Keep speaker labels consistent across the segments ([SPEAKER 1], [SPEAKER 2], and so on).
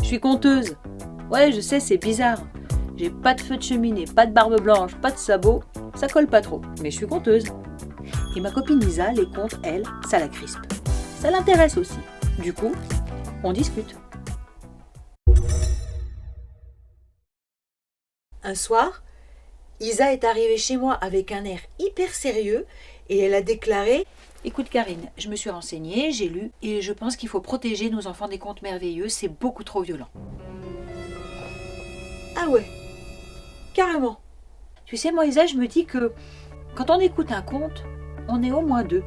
[SPEAKER 1] Je suis conteuse. Ouais, je sais, c'est bizarre. J'ai pas de feu de cheminée, pas de barbe blanche, pas de sabots. Ça colle pas trop, mais je suis conteuse. Et ma copine Lisa, les contes, elle, ça la crispe. Ça l'intéresse aussi. Du coup, on discute.
[SPEAKER 2] Un soir, Isa est arrivée chez moi avec un air hyper sérieux et elle a déclaré
[SPEAKER 1] « Écoute Karine, je me suis renseignée, j'ai lu, et je pense qu'il faut protéger nos enfants des contes merveilleux, c'est beaucoup trop violent. »
[SPEAKER 2] Ah ouais, carrément.
[SPEAKER 1] Tu sais, moi Isa, je me dis que quand on écoute un conte, on est au moins deux.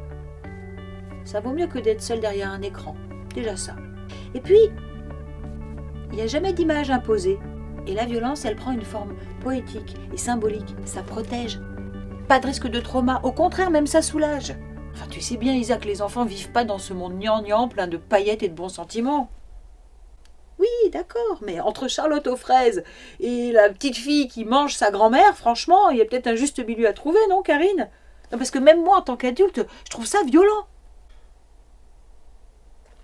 [SPEAKER 1] Ça vaut mieux que d'être seul derrière un écran, déjà ça. Et puis, il n'y a jamais d'image imposée. Et la violence, elle prend une forme poétique et symbolique. Ça protège. Pas de risque de trauma. Au contraire, même ça soulage. Enfin, tu sais bien, Isa, que les enfants vivent pas dans ce monde gnangnan plein de paillettes et de bons sentiments. Oui, d'accord, mais entre Charlotte aux fraises et la petite fille qui mange sa grand-mère, franchement, il y a peut-être un juste milieu à trouver, non, Karine? Non, parce que même moi, en tant qu'adulte, je trouve ça violent.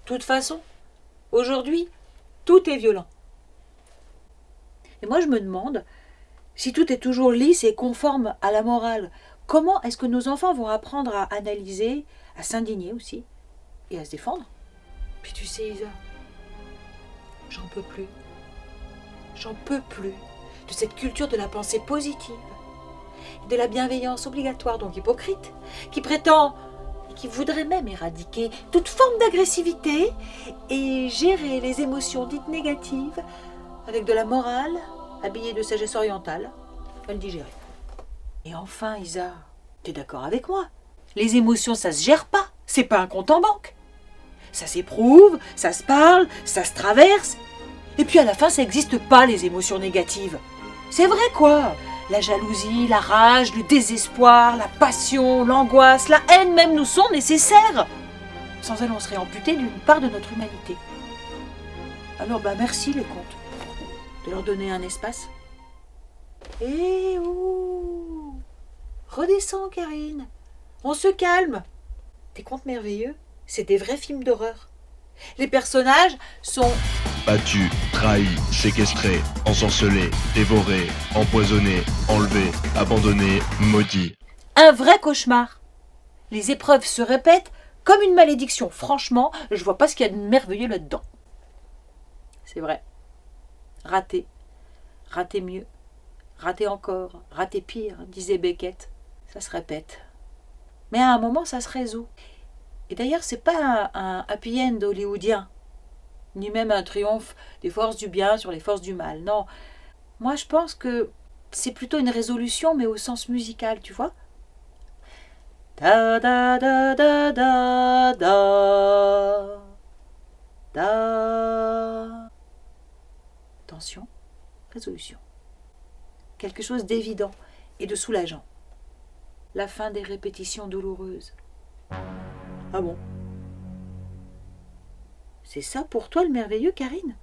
[SPEAKER 1] De toute façon, aujourd'hui, tout est violent. Et moi, je me demande, si tout est toujours lisse et conforme à la morale, comment est-ce que nos enfants vont apprendre à analyser, à s'indigner aussi, et à se défendre?
[SPEAKER 2] Puis tu sais, Isa, j'en peux plus. J'en peux plus de cette culture de la pensée positive, de la bienveillance obligatoire, donc hypocrite, qui prétend et qui voudrait même éradiquer toute forme d'agressivité et gérer les émotions dites négatives avec de la morale habillée de sagesse orientale, mal digérée.
[SPEAKER 1] Et enfin, Isa, t'es d'accord avec moi? Les émotions, ça se gère pas, c'est pas un compte en banque. Ça s'éprouve, ça se parle, ça se traverse. Et puis à la fin, ça n'existe pas, les émotions négatives. C'est vrai, quoi. La jalousie, la rage, le désespoir, la passion, l'angoisse, la haine même nous sont nécessaires. Sans elles, on serait amputé d'une part de notre humanité. Alors, merci les contes, de leur donner un espace.
[SPEAKER 2] Eh oh! Redescends, Karine. On se calme. Tes contes merveilleux, c'est des vrais films d'horreur. Les personnages sont
[SPEAKER 3] battus, trahis, séquestrés, ensorcelés, dévorés, empoisonnés, enlevés, abandonnés, maudits.
[SPEAKER 1] Un vrai cauchemar. Les épreuves se répètent comme une malédiction. Franchement, je vois pas ce qu'il y a de merveilleux là-dedans. C'est vrai. Rater. Rater mieux. Rater encore. Rater pire, disait Beckett. Ça se répète. Mais à un moment, ça se résout. Et d'ailleurs, c'est pas un happy end hollywoodien, ni même un triomphe des forces du bien sur les forces du mal. Non, moi je pense que c'est plutôt une résolution, mais au sens musical, tu vois. Da da da da da da da. Tension, résolution. Quelque chose d'évident et de soulageant. La fin des répétitions douloureuses. Ah bon? C'est ça pour toi le merveilleux, Karine?